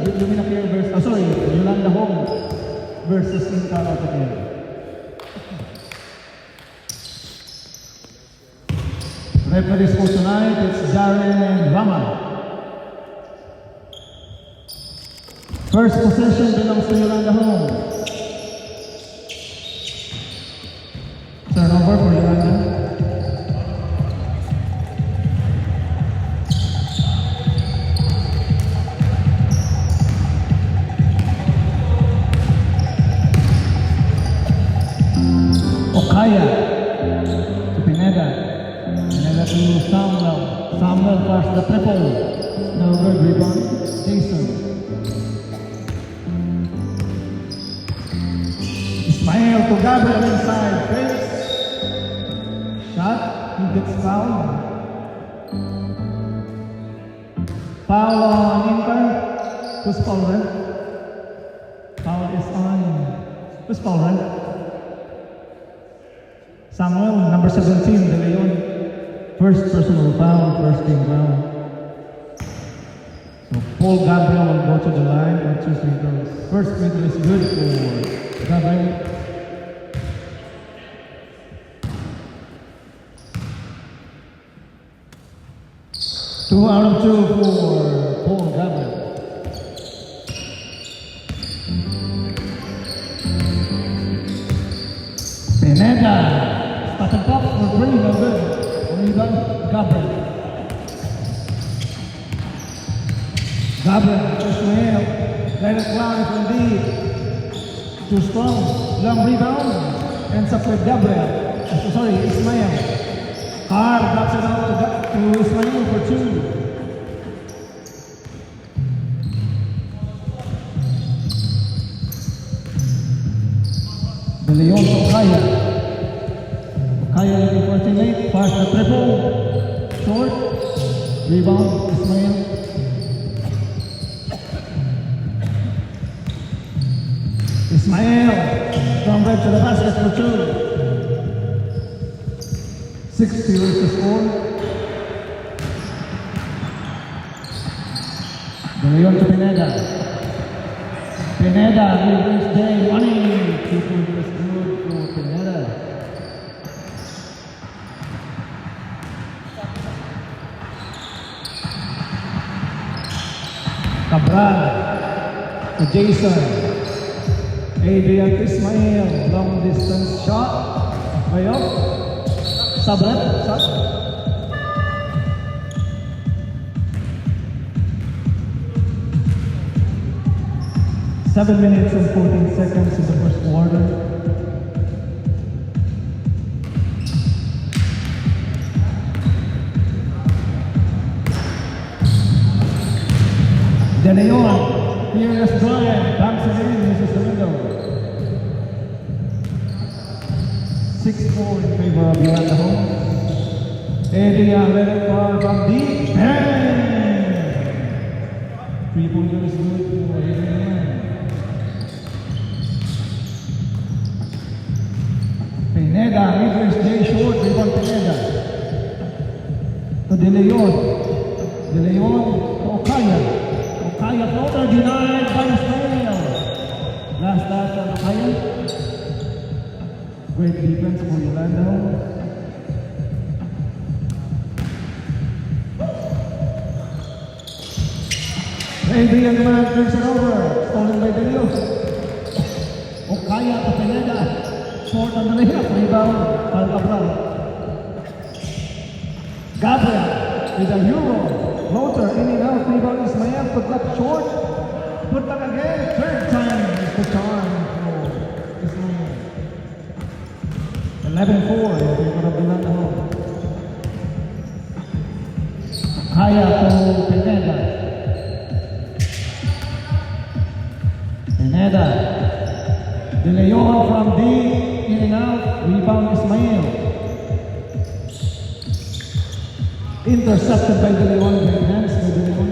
Lumina Care versus, Yolanda Hong versus Inca Altair. Referees for tonight, it's Jaren and Rama. First possession belongs to Yolanda Hong. Turnover for Yolanda. Okaya to Pineda. Pineda to Samuel. Samuel pass the triple. No good rebound. Jason. Ismael to Gabriel inside. Face. Shot. He gets fouled. Foul on Inter. Who's foul, right? Foul is on. Who's foul, right? Samuel, number 17, De Leon. First personal foul, first team foul. So Paul Gabriel will go to the line for 2 free throws. First free throw is good for Gabriel. Two out of 2 for Paul Gabriel. Pineda. At the top for 3, no good. Rebound, Gabriel. Gabriel, Ismael. Let it fly from deep. Too strong. Long rebound. Ends up with Gabriel. Ismael. Hard drops it out to Ismael for 2. De Leon to Kaya. Kaya looking for a teammate, pass the triple, short, rebound, Ismael. Ismael, from right to the basket for 2. 6 steals to score. De Leon to Pineda. Pineda, mid-range day, money. 2 points is good for Pineda. Cabral to Jason. Adrian to Ismael. Long distance shot. Way up. Sabret. Shot. Seven minutes and 14 seconds in the first quarter. De Leon, fearless Brian, banks it in, misses the window. 6-4 in favor of Yolanda Hong. Edia let it far from deep. Bang! 3-pointer is good for Adrian. Pineda, mid-range day short, rebound Pineda. To De Leon. De Leon to Okaya. Okaya floater denied by Ismael. Last touch on Okaya. Great defense for Yolanda. Adrian man turns it over. Stolen by De Leon. Okaya to Pineda. Short on the layup. Rebound. Paul Cabral. Gabriel with a Euro. Floater in and out. Rebound Ismael. Put back short. Put back again. Third time is the charm for Ismael. 11-4 in favor of Yolanda Hong. Kaya to Pineda. Pineda. De Leon from deep. In and out. Rebound Ismael. Intercepted by De Leon. By hands by De Leon.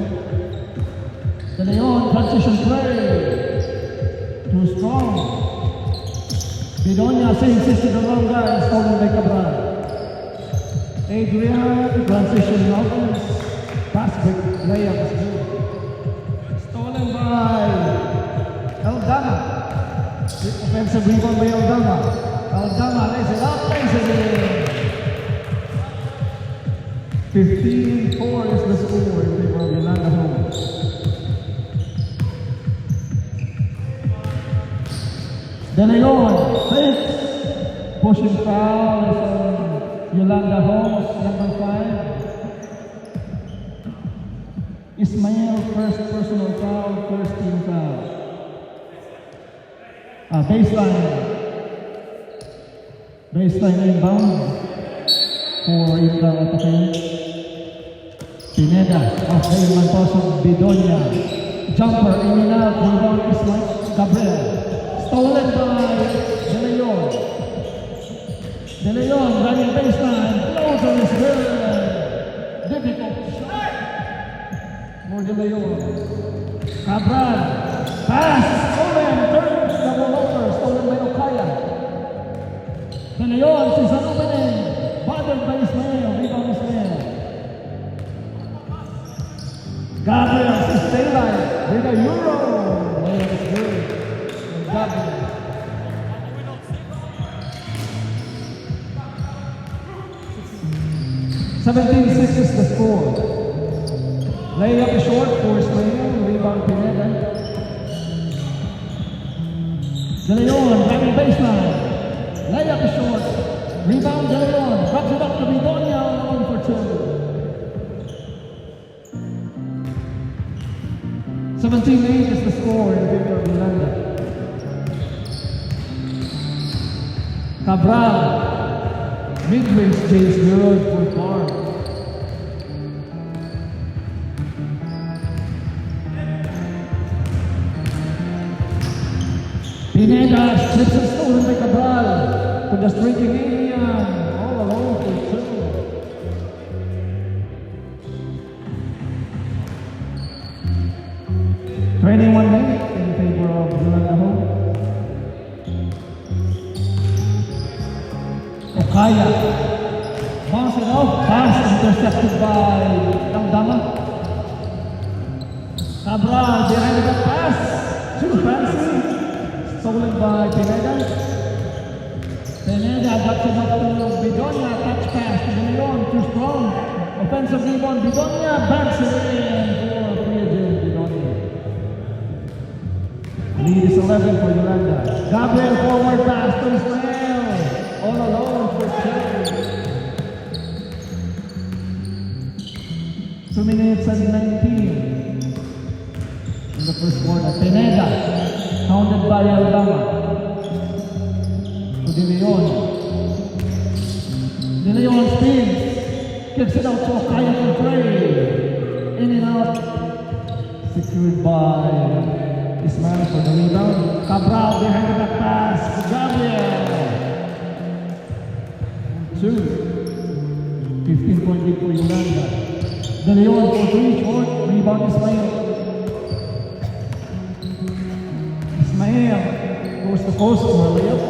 De Leon transition play. Too strong. Bidonia insisted to the wrong guy. Stolen by Cabral. Adrian transition offense. Pass back layup is good. Stolen by Aldama. Offensive rebound by Aldama. Aldama lays it up, lays it in. 15-4 is the score in favor of Yolanda Homes. De Leon fakes. Pushing foul is on Yolanda Homes, number 5. Ismael, first personal foul, first team foul. Baseline inbound for Inter attacking. Pineda, okay, Manposong Bidonia. Jumper, in and out, rebound Ismael, Gabriel. Stolen by De Leon. De Leon running baseline, floater is good. Difficult shot for De Leon. Cabral, pass, stolen, turns, double over, stolen by Okaya. De Leon sees an opening, bothered by Ismael, rebound Ismael. Gabriel sees daylight with a Euro. Layup is good. And Gabriel. 17-6 is the score. Layup is short for Ismael, rebound Pineda. De Leon, driving baseline. Layup is short. Rebound De Leon, drops it up to Bidonia, 1 for 2. 17-8 is the score in favor of Yolanda. Cabral, mid-range James good for Clark. Pineda slips and stolen by Cabral to the streaking Indian, all alone for 2. 21 minutes in favor of Yolanda Home. Okaya, bounce it off, pass intercepted by Aldama. Cabral behind the pass, too fancy, stolen by Pineda. Pineda got it up to Bidonia, touch pass to De Leon, too strong. Offensive rebound, Bidonia banks it in for free agent Bidonia. Lead is 11 for Yolanda. Gabriel forward pass to Ismael. All alone for 2 minutes and 19 in the first quarter. Pineda, counted by Aldama. To De Leon. De Leon spins, kicks it out to Okaya for 3. In and out. Secured by Ismael for the rebound. Cabral behind the back pass. Gabriel. 2. 15-point lead for Yolanda. De Leon for 3 short. Rebound Ismael. Ismael goes to post for a layup.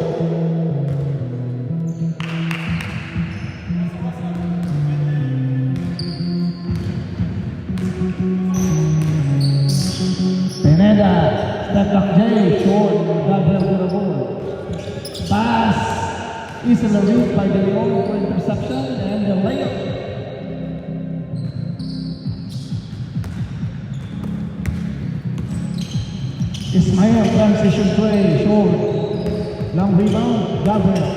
Pineda, step back J, short. Gabriel for the ball. Pass. Easily reached by De Leon for interception and the layup. Ismael transition play, short. Long rebound, Gabriel.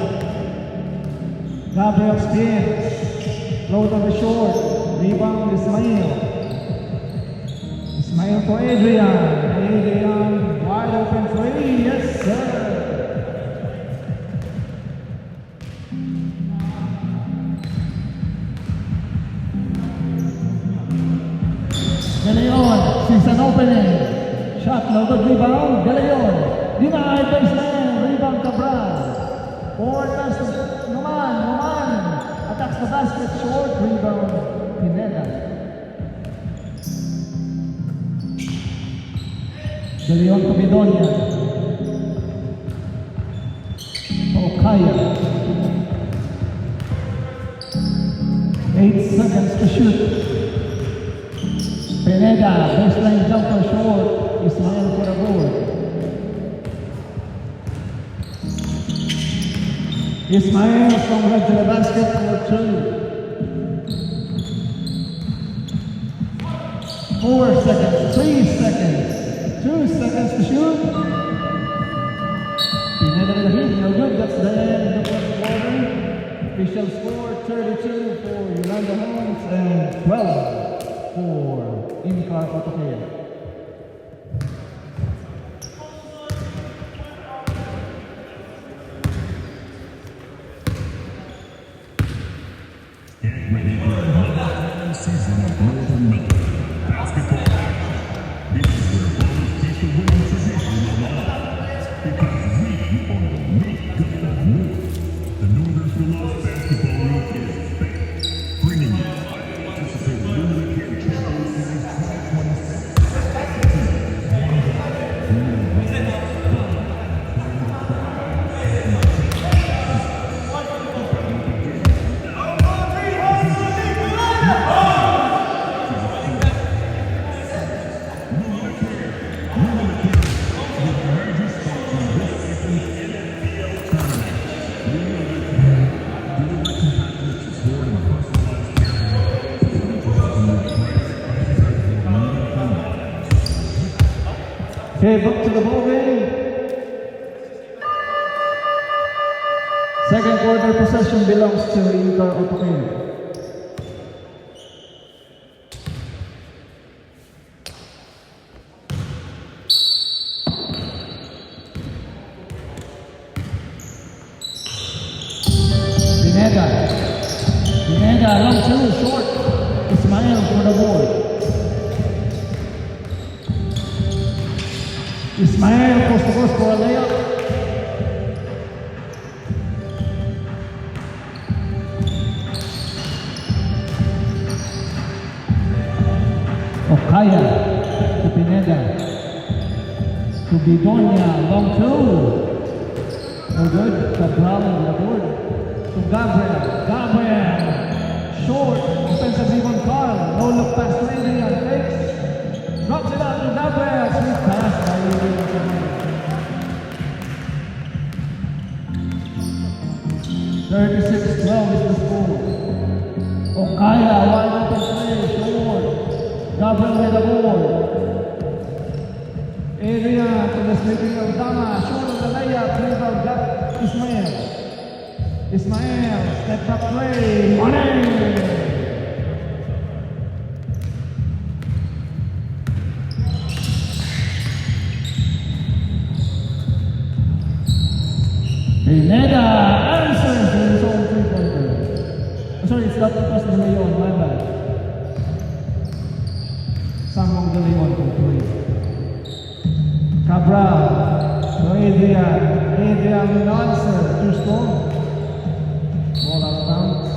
Gabriel spins. Float on the short. Rebound, Ismael. Ismael for Adrian. Adrian, wide open 3. Yes, sir. De Leon sees an opening. Shot, no good rebound. De Leon denied baseline. Rebound Cabral. Forward pass to Noman. Noman attacks the basket. Short rebound Pineda. De Leon to Bidonia. Okaya. 8 seconds to shoot. Pineda, baseline jumper short. Ismael for a goal. Ismael from red to the basket for 2. 4 seconds, 3 seconds, 2 seconds to shoot. Pineda with the hit, no good. That's the end of the first quarter. Official score 32 for Yolanda Homes and 12 for IndyCar AutoCare. Get ready for another season of Northern Middle basketball. This is where boys keep the winning tradition alive. Because we are the Make Good North. The Northern Phillips Basketball League is back, bringing you highly anticipated Lunar Care Champions Series 2026. Okay, back to the ball game. Second quarter possession belongs to IndyCar AutoCare. Pineda, long two, short. Ismael for the ball. Ismael coast to coast for a layup. Okaya to Pineda. To Bidonia, long two. No good. Cabral on the board. To Gabriel. Short. Offensive rebound Carl. No look pass to Adrian. Fakes. Drops it out to Gabriel. Sweet pass by Adrian. 36-12 is the score. Okaya, wide open play, short. Gabriel with the ball. Adrian to the sleeping of Dama. Short of the layup. Rebound Ismael. Ismael, step up play. Money! Pineda answers in his own three-pointer. Sorry, it's not because De Leon, my bad. Samong De Leon from three. Cabral to Adrian. Adrian will answer. Too strong. Ball out of bounds.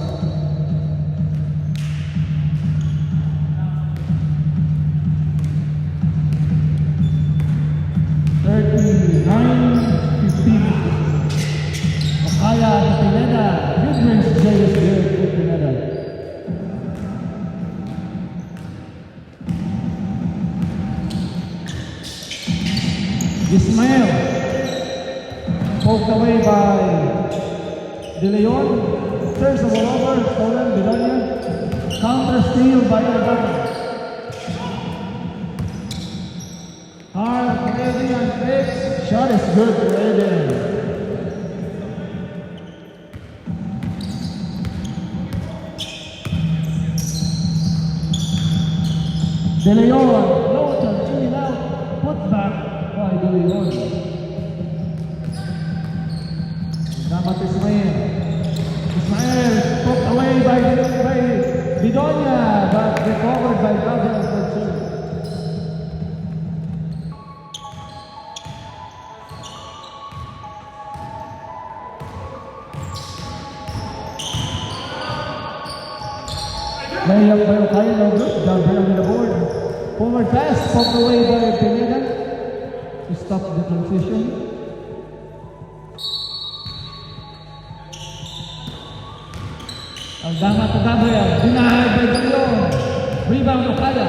Okaya to Pineda. Mid-range play is good for Pineda. Ismael. Poked away by De Leon. Turns the ball over. Stolen. Bidonia. Counter steal by Alvaro. Hard for Adrian. Fakes. Shot is good for Adrian. De Leon, floater, in and out, put back by De Leon. Dapat Ismael. Ismael, poked away by Bidonia, but recovered by Gabriel for two. Layup by Okaya, no good. Gabriel with the board. Forward pass, poked away by Pineda to stop the transition. Aldama to Gabriel. Denied by De Leon. Rebound Okaya.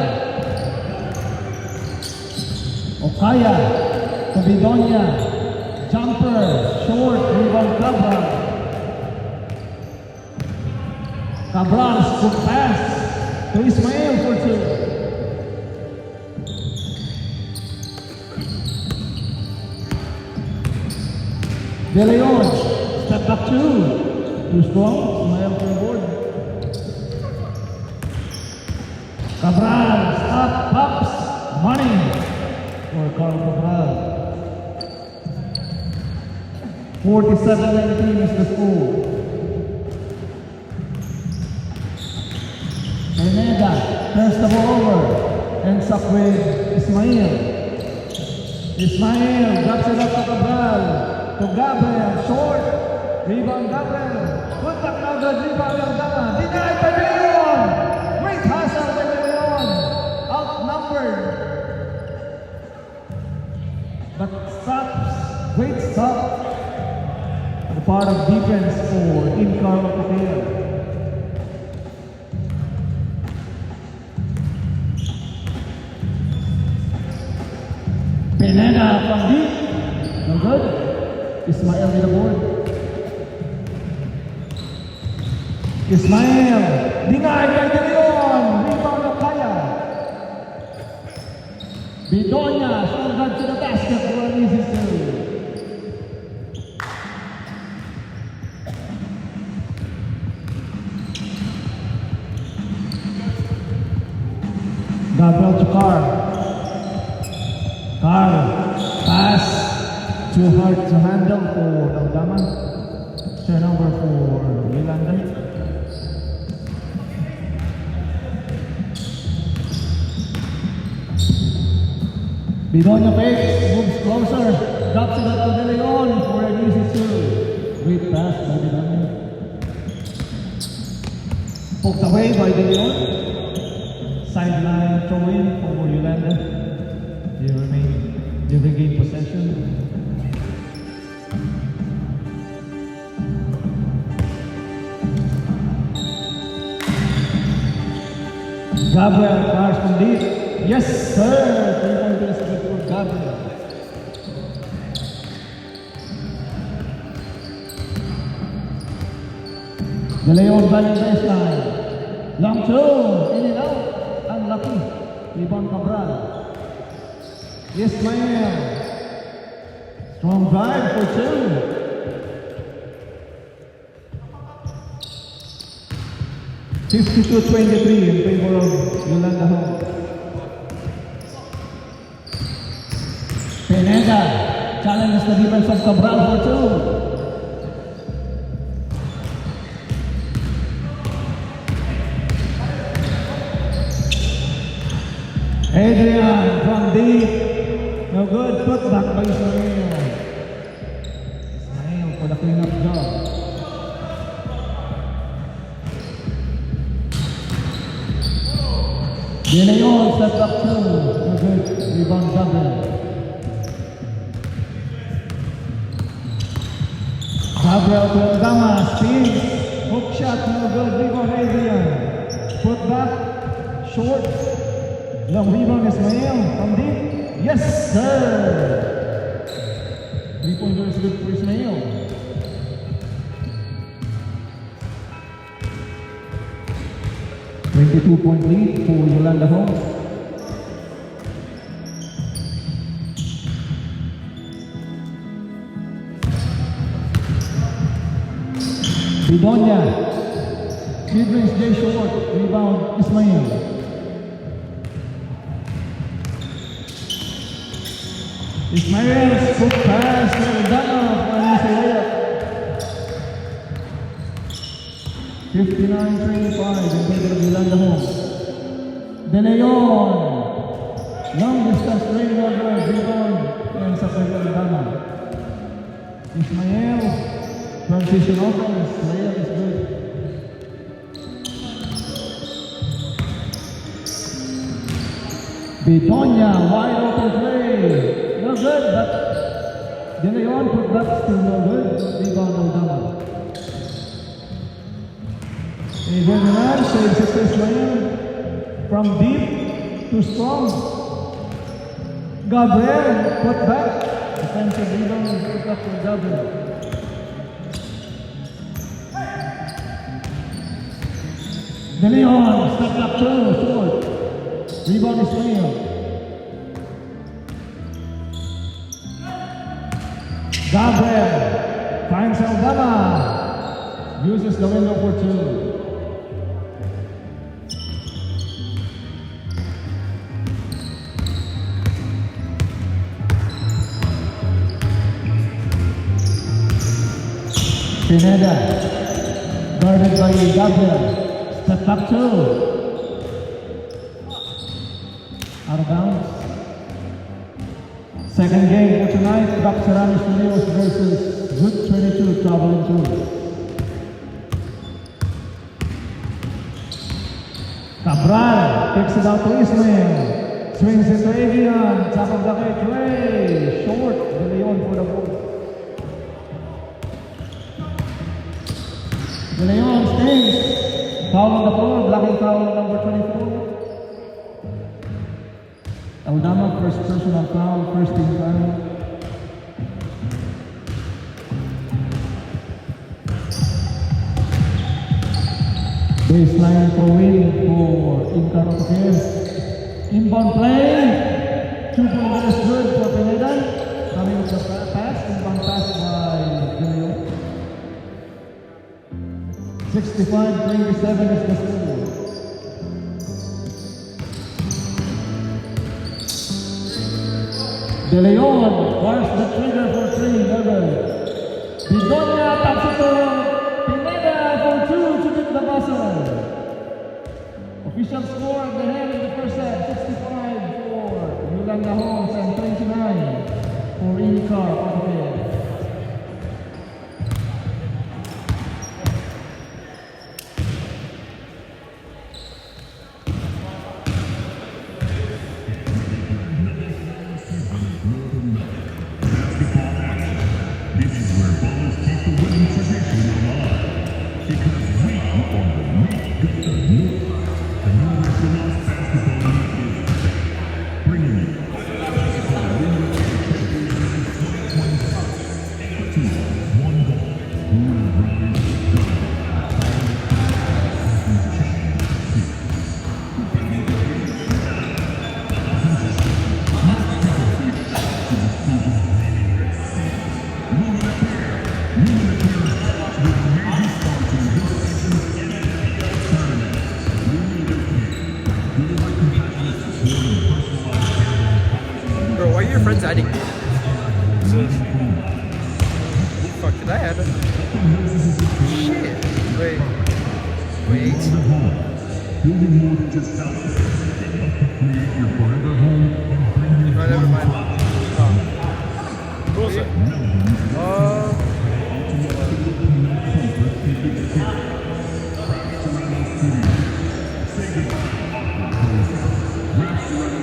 Okaya to Bidonia. Jumper. Short. Rebound Cabral. Cabral's good pass to Ismael for 2. De Leon, step back 2. Too strong, Ismael for the board. Cabral, stop, pops, money for Carl Cabral. 47-19 is the score. Pineda turns the ball over. Ends up with Ismael. Ismael drops it up to Cabral. To Gabriel, short. Rebound Gabriel. Good back Gabriel, rebound Aldama. Denied by De Leon. Great hustle by De Leon. Outnumbered. But stops. Great stop. The part of defense for Incar Opakea. Pineda from deep. No good. Ismael with the board. Ismael. Denied by De Leon. Rebound of Kaya. Bidonia. Shoulder to the basket for an easy serve. Gabriel to Carl. Carl. Pass. Too hard to handle for Aldama. Turnover for Yolanda. Bidonia fakes, moves closer, drops it up to De Leon for an easy serve. Great pass by Bidonia. Poked away by De Leon. Sideline throw in for Yolanda. They regain possession. Gabriel fires from deep. Yes, sir. 3 pointers good for Gabriel. De Leon running baseline. Long two. In and out. Unlucky. Rebound Cabral. Ismael. Strong drive for 2. $52-23 in favor of Yolanda Home. Pineda challenges the defense of Cabral for 2. Adrian from deep. No good. Put back by Ismael. Ismael for the cleanup job. De Leon set up 2. No good. Rebound Gabriel. Gabriel to Aldama. Spins. Hook shot. No good. Rebound Adrian. Put back. Short. Long rebound Ismael from deep. Yes, sir. 3-pointer is good for Ismael. .2 lead for Yolanda Home. Bidonia. Mid-range Jay Short. Rebound Ismael. Ismael's hook pass to Aldama for an easy layup. 59-25 in favor of Yolanda Home. De Leon. Long distance training over. Rebound. And sa favor of Aldama. Ismael. Transition offense. Layup is good. Bidonia. Wide open play. No good, but De Leon put back still no good. Rebound Aldama. Ferdinand saves it to Ismael. From deep to strong. Gabriel put back. Defensive rebound put back for Gabriel. De Leon, step up two, short. Rebound Ismail. Gabriel finds Aldama. Uses the window for two. Pineda, guarded by Gabriel. Step back two. Out of bounds. Second game for tonight, Doc Serrano Studios versus Good 22 traveling two. Cabral kicks it out to Ismail. Swings it to Avian. Top of the key, Trey. Short. De Leon for the ball. De Leon stays. Foul on the floor. Blocking foul number 24. Aldama, first personal foul, first team foul. Baseline for win for Incar Otokir. Inbound play. 2-point is good for Pineda. Coming with the pass. Inbound pass by Julio. 65-27 is the score. De Leon wants the trigger for three, never. Bidonia taps it to Pineda for two to beat the buzzer. Official score at the end of the first set, 65 for Yolanda Holmes and 29 for Incar Otokir. This is where ballers keep the winning tradition alive. Because we are the North got the North. The North Los Basketball League is back. Bringing you basketball winner and champions 2025. Two, one goal. Who will rise Bro, why are your friends adding me? Fuck, did I add it? Shit. Wait. Building more than just houses. Help you create your forever home and bring your Oh, never mind. Melbourne's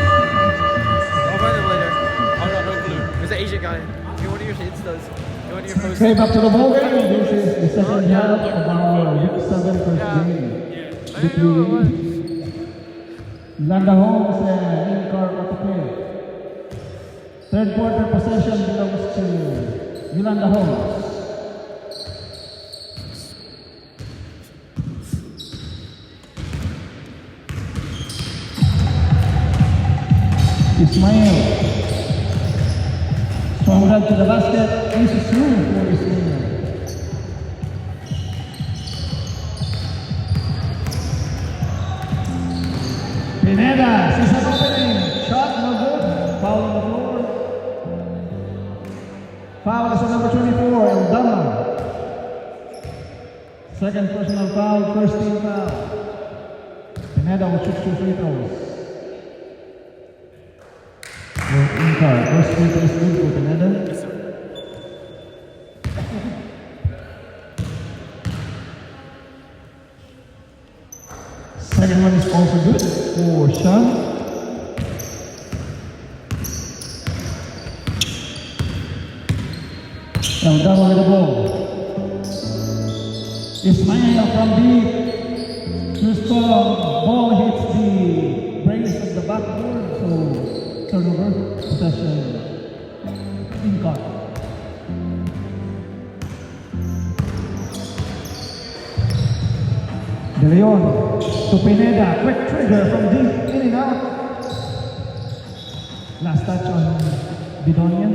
I'll find it later. I got no clue. There's an Asian guy. Get one of your Instas. Get one of your posts. Okay, back to the ball game. This is the second half of our Week 7 first game. Between Yolanda Holmes and Incar Otokir. Third quarter possession belongs to Yolanda Holmes. Ismail. Strong run to the basket. Ace through for Ismail. Pineda sees an opening. Shot no good. Foul on the floor. Foul is on number 24, Aldama. Second personal foul, first team foul. Pineda will shoot 2 free throws. Incar, first free throw is good for Pineda. Yes, sir. Second one is also good for Sean. Aldama with the ball. Ismail from deep. Too strong. Ball hits the brace of the backboard. So turnover, possession. Incar. De De Leon to Pineda. Quick trigger from deep, in and out. Last touch on Bidonia.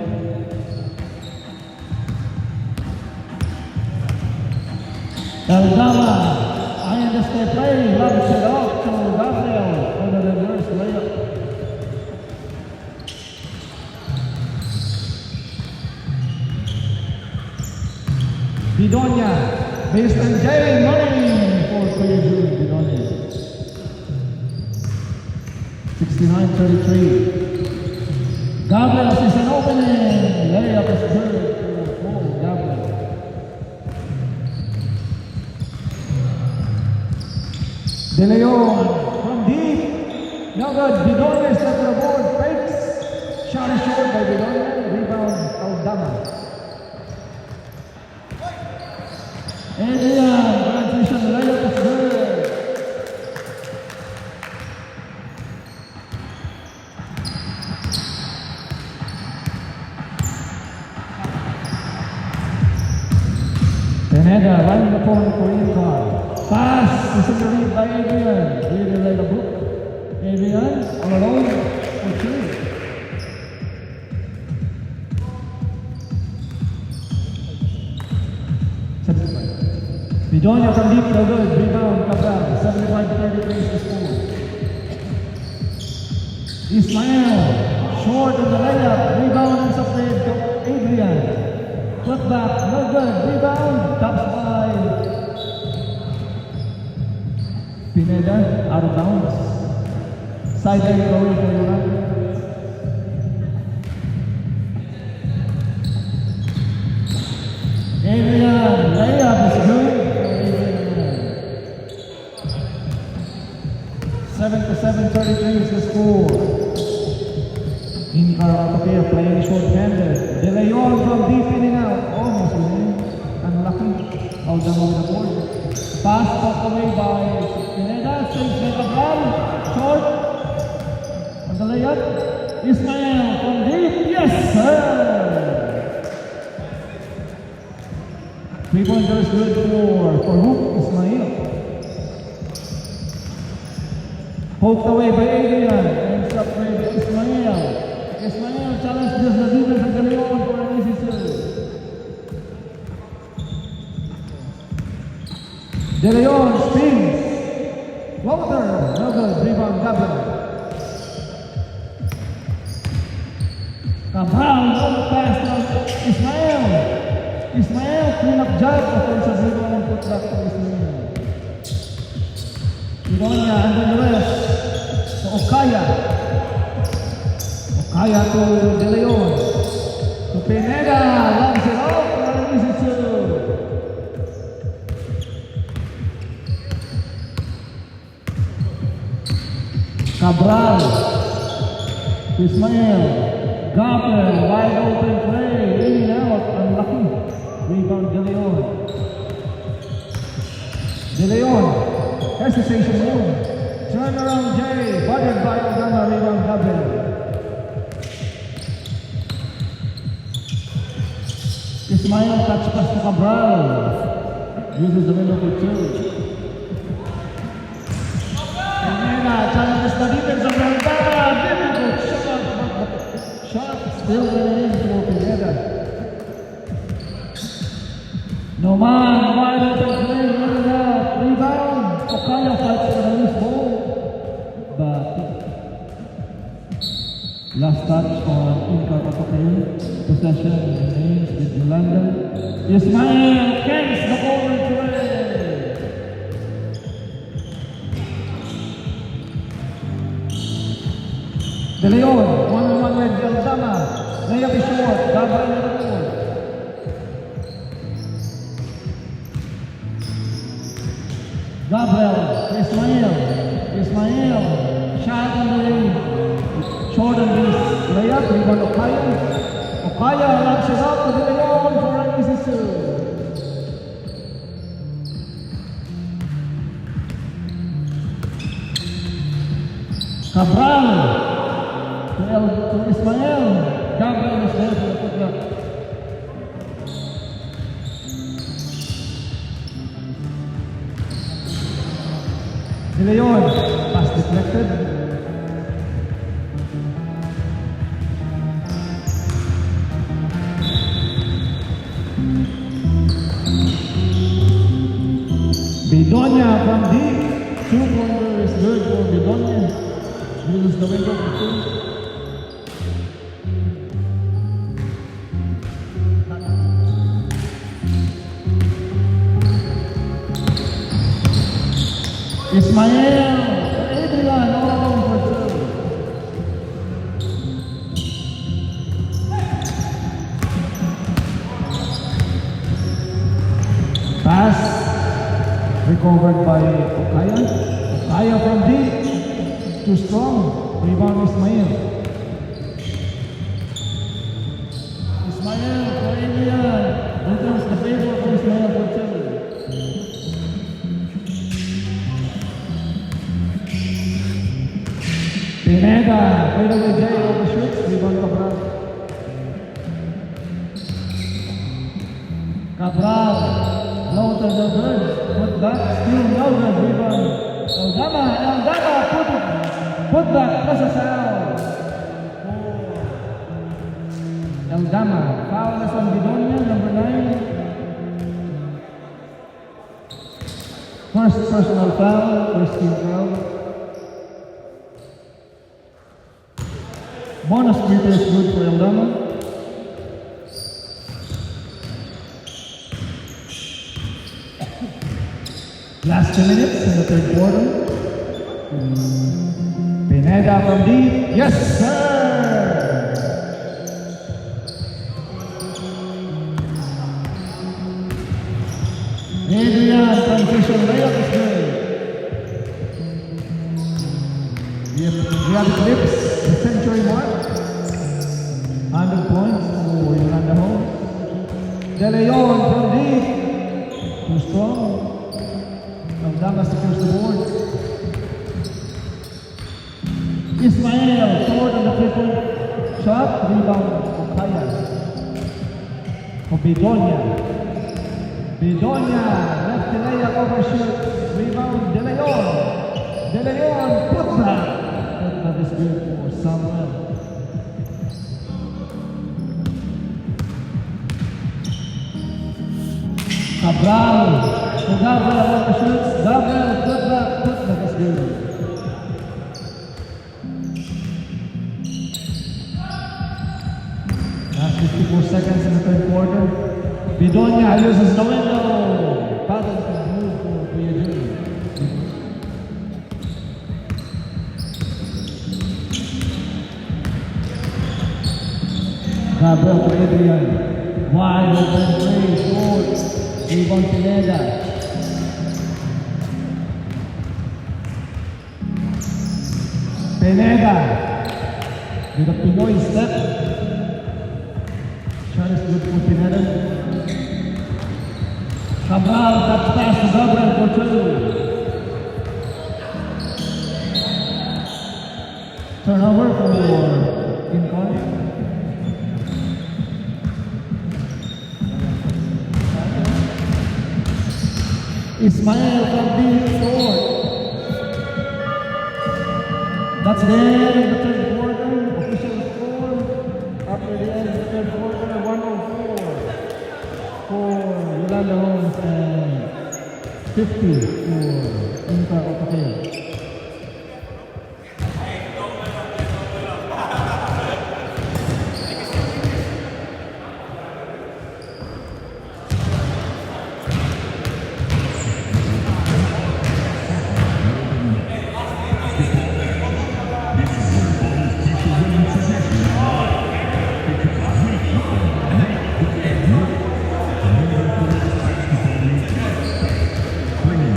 Eldama, I understand play, loves it off to Gabriel for the reverse layup. Bidonia, based on Jay Money for Kuya Bidonia. 69-33. Gabriel sees an opening. Layup is good for Gabriel. De Leon from deep. No good. Bidonia is not on the board. Fakes. Shot is short by Bidonia. Rebound Aldama. Adrian, transition layup is good. Pineda running the phone for Incar. Pass is in the lead by Adrian. Adrian lay the book. Adrian all alone for two. Bidonia from deep, no good. Rebound, Cabral. 75-33 is the score. Ismael, short on the layup. Rebound is upgrade to Adrian. Put back, no good. Rebound, tops by Pineda, out of bounds. Sideline going for United. Adrian, layup is good. 7-7-33 is the score. Incar Autocare playing short-handed. De Leon from deep in and out. Almost win. Unlucky. Aldama with the board. Pass popped away by Pineda. Saves by Cabral. Short. On the layup. Ismael from deep. Yes, sir! 3-pointers good for Hoop Ismael. Poked away by Adrian, ends up with Ismael. Ismael challenges the defense of De Leon for an easy serve. De Leon spins. Floater, no good, rebound Gabriel. Cabral, no pass to Ismael. Ismael, clean up job, offensive rebound and put back to Ismael. Bidonia and then the rest to Okaya. Okaya to De Leon. To Pineda. Lands it off for an easy serve. Cabral to Ismael. Gabriel, wide open play. In and out. Unlucky. Rebound De Leon. De Leon. Hesitation move. Turn around Jay. Butted by Aldama. Rebound Gabriel. Ismael touch pass to Cabral. Uses the middle for two. Pineda challenges the defense of Aldama. Difficult shot. Shot still went in for Pineda. No man. Wide open play. Rebound. Okaya fights for the loose ball, but last touch on Incar Autocare. Possession remains with Yolanda. Ismael carries the ball into De Leon, one-on-one with Aldama. Layup is short. Gabriel with the ball. Gabriel, Ismael, shot on the lane. Short on this layup, rebound Okaya. Okaya launches it up to De Leon for an easy serve. Cabral to Ismael. Gabriel is there for the putback. Leon, pass deflected. Bidonia from deep. 2-pointer is good for Bidonia. Uses the window for 2. Ismael, Adrian, all alone for 2. Pass recovered by Okaya. Okaya from deep. Too strong. Rebound Ismael. Ismael for Adrian. Returns the favor for Ismael for 2. Pineda, played away Jay, overshoots, rebound Cabral. Cabral, low to the bird, put back, still Melvin, rebound. Eldama, put back, plus a foul. Eldama, foul is on Bidonia, number 9. First personal foul, first team foul. Bonus free throw is good for Eldama. Last 2 minutes in the third quarter. Pineda from deep. Yes, sir! Adrian, transition layup is good. We have clips. The century mark. 100 points for Yolanda Holmes. De Leon from deep. Too strong. Eldama secures the board. Ismael short on the triple shot. Rebound Okaya. For Bidonia. Bidonia left the layup overshoot. Rebound De Leon. De Leon put that. That is good for Samuel. Cabral. For Gabriel overshoots. Gabriel put that is good. Last 54 seconds in the third quarter. Bidonia uses the window. Paddle can move for Kuya Junior. Gabriel to Adrian. Wide open three, short. Rebound Pineda. Pineda. With a Pinoy step. Shot is good for Pineda. Cabral, touch pass to Gabriel for 2. Turnover for Incon. Ismael from deep short. That's the end of the third quarter. Official score after the end of the third quarter, 104 for Yolanda Holmes and 50 for Inca Otapea. Bringing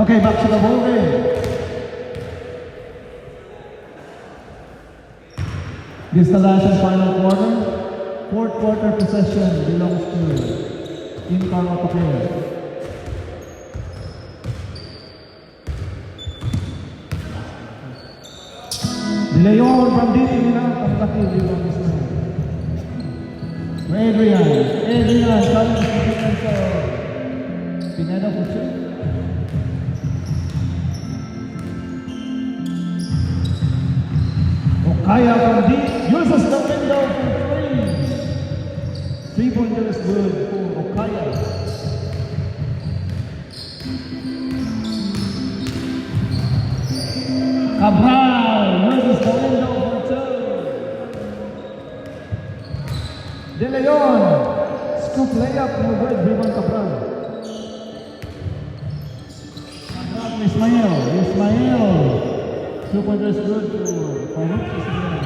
Okay, back to the ball game. This is the last and final quarter. Fourth quarter possession belongs to Team Carl player. De Leon from deep in out ang laki rebound is now. Adrian, challenge the defense of Pineda for two. Okaya from deep uses the window for three. 3-pointer is good for Okaya. Cabral uses the window for two. De Leon, scoop layup, no good, rebound Cabral. Cabral to Ismael. 2-pointer is good for Farouk Ismael.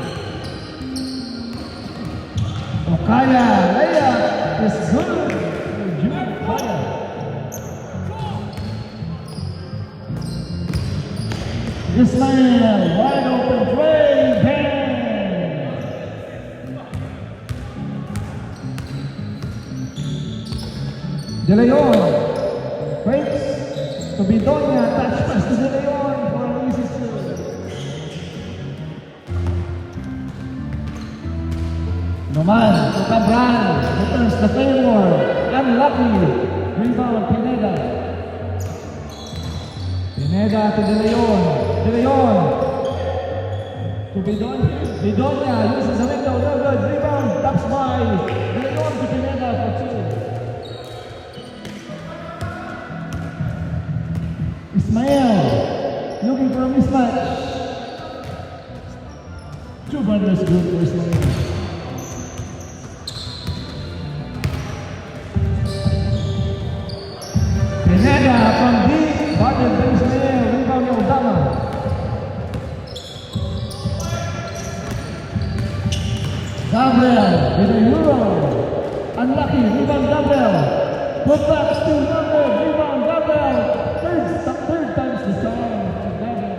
Okaya, layup is good for Jude Okaya. Ismael, wide open three, bang! De Leon fakes to Bidonia, touch pass to De Leon for an easy shoot. Noman to Cabral, returns the favor, unlucky, rebound Pineda. Pineda to De Leon to Bidonia uses the window, no good, rebound, taps by De Leon to Pineda for two. Ismael looking for a mismatch. 2-pointer is good for Ismael. Pineda from deep, batted by Ismael, rebound ni Odama. Gabriel with a euro. Unlucky, rebound Gabriel. Put back, still number, rebound Gabriel. Third time's the charm to Gabriel.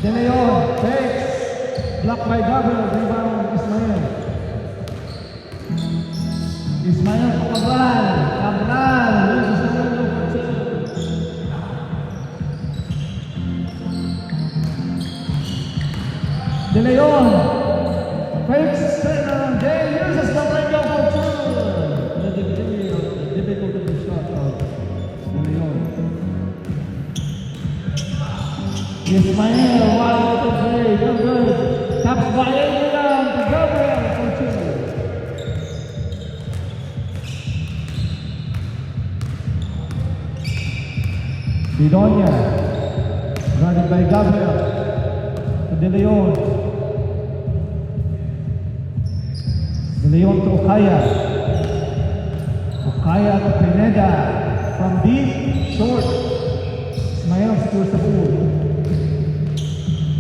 De Leon takes, blocked by Gabriel, rebound Ismael. Ismael to Cabral uses the window for two. De Leon fakes center, Jay uses the window for two. The difficult of the shot of De Leon. Ismael wide open three, no good. Taps by Adrian to Gabriel for two. Bidonia, guarded by Gabriel to De Leon. De Leon to Okaya. Okaya to Pineda. From deep, short. Ismael scores the ball.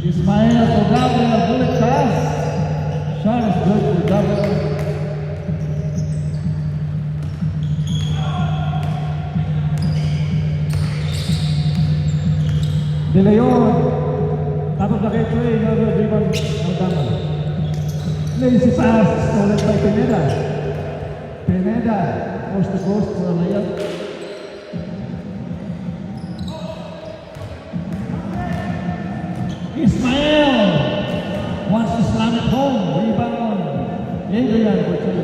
Ismael to Gabriel, bullet pass. Shot is good for Gabriel. De Leon, top of the kay Trey, another rebound, Aldama. Lazy pass, stolen by Pineda. Pineda, coast to coast for a layup. Ismael wants to slam it home, rebound. Adrian for two.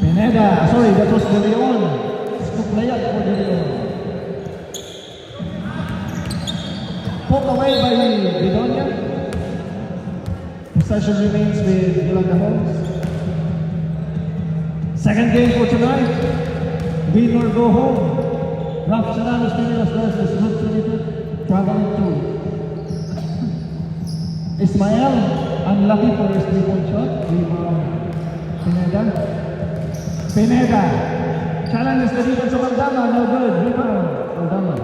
Pineda, sorry, that was De Leon. Layup for De Leon. Poke away by Bidonia. Possession remains with Yolanda Holmes. Second game for tonight. Win or go home. Ralph Serrano's Pinelas versus Ruth Trinidad. Traveling to Ismael, unlucky for his 3-point shot. Rebound Pineda. Challenges the defense of Aldama, no good. Rebound Aldama.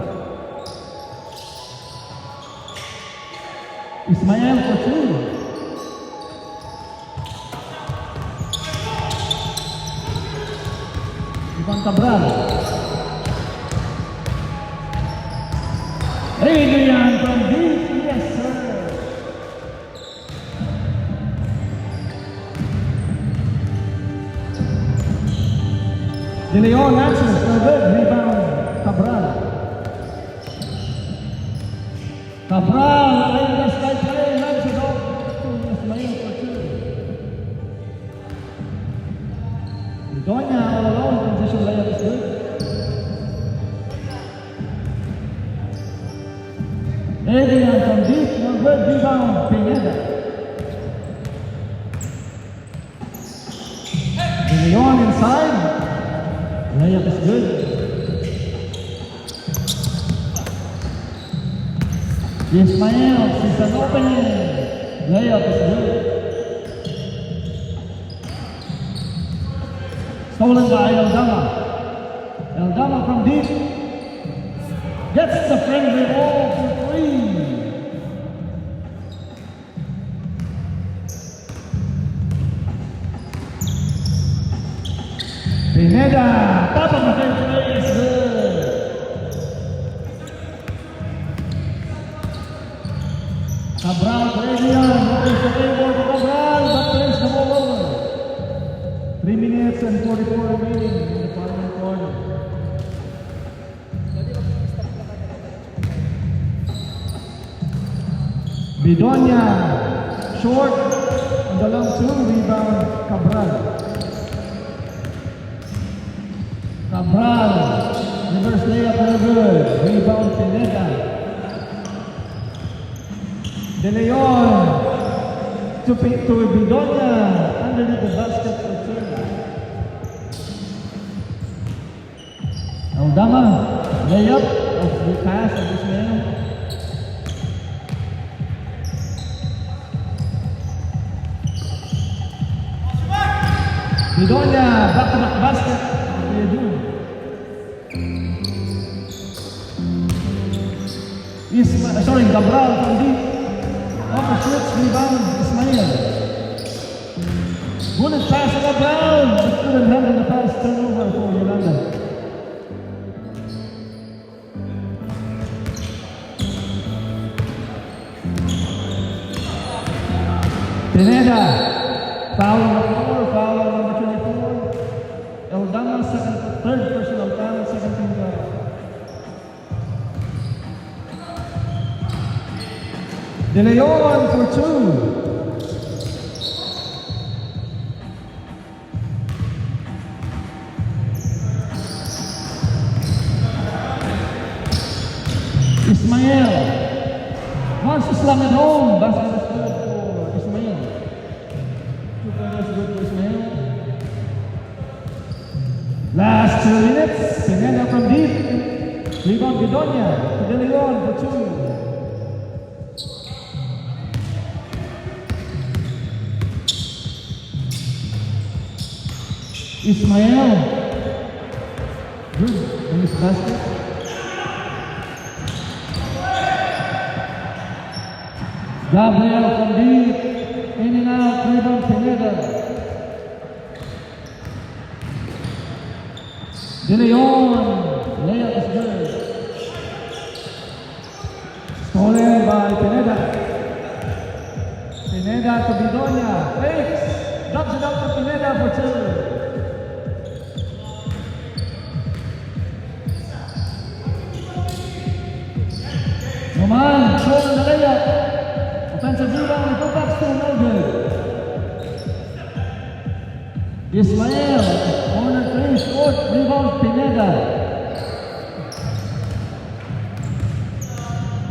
Ismael for two. Cabral. Adrian from deep, yes sir. De Leon answers, no good, rebound, Cabral. Cabral, ayun na slide play, loves it off to Ismail for two. Donya all alone, transition layup is good. Adrian from deep, no good, rebound, Pineda. De Leon inside, layup is good. Ismail sees an opening, layup is good. Stolen by Eldama. Eldama from deep. Gets the friendly ball for three. Pineda, top of the three is good. Cabral, Adrian, okay, for ball to Cabral, but turns the ball over. 3 minutes and 44 remaining in the final quarter. Bidonia, short, on the long two, rebound, Cabral. Cabral, reverse layup, no good, rebound, Pineda. De Leon, to Bidonia, underneath the basket for two. Eldama, layup of the pass of Ismail. Bidonia, back-to-back basket. What do you do? Cabral from deep. Upper shoots, rebound, Ismail. Bullet pass to Cabral, but couldn't handle the pass, turnover for Yolanda. Pineda, foul number 4, foul number 24. Eldama, third personal foul, second team foul. De Leon for two. Ismail wants to slam it home. Basket is good for Ismail. 2 pointers good for Ismail. Last 2 minutes. Pineda from deep. Rebound Bidonia to De Leon for two. Ismail, good in this basket. Gabriel from deep, in and out, rebound Pineda. De Leon, layup is good. Stolen by Pineda. Pineda to Bidonia, fakes, drops it out to Pineda for two. Roman, showing the layup. Offensive rebound, go back still no good. Ismail, corner three, short, rebound, Pineda.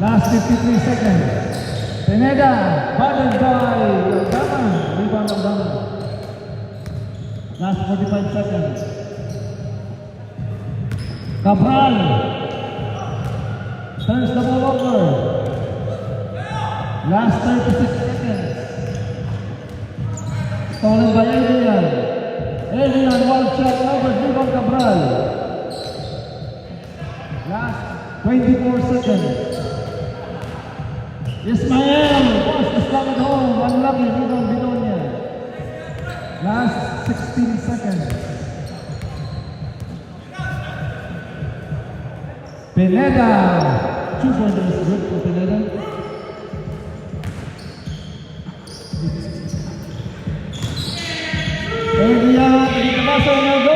Last 53 seconds. Pineda, batted by Eldama, rebound Eldama. Last 45 seconds. Cabral. Turns the ball over. Last 36 seconds. Stolen by Adrian. Adrian, one shot over, rebound Cabral. Last 24 seconds. Ismail wants to slam it home. Unlucky, rebound Bidonia. Last 16 seconds. Pineda. 2 pointers. Good for Pineda. And yan, dito pasok ng